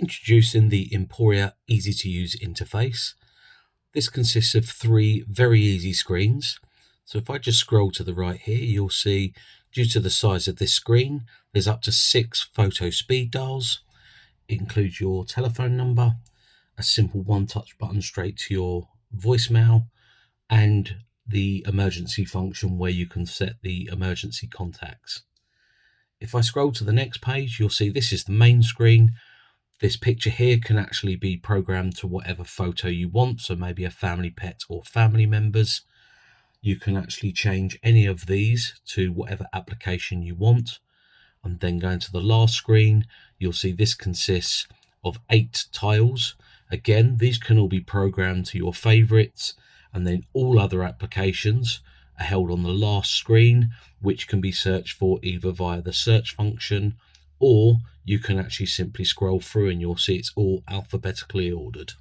Introducing the Emporia easy to use interface. This consists of 3 very easy screens. So if I just scroll to the right here, you'll see, due to the size of this screen, there's up to 6 photo speed dials. It includes your telephone number, a simple one-touch button straight to your voicemail, and the emergency function where you can set the emergency contacts. If I scroll to the next page, you'll see this is the main screen. This picture here can actually be programmed to whatever photo you want, so maybe a family pet or family members. You can actually change any of these to whatever application you want. And then going to the last screen, you'll see this consists of 8 tiles. Again, these can all be programmed to your favorites, and then all other applications are held on the last screen, which can be searched for either via the search function, or you can actually simply scroll through and you'll see it's all alphabetically ordered.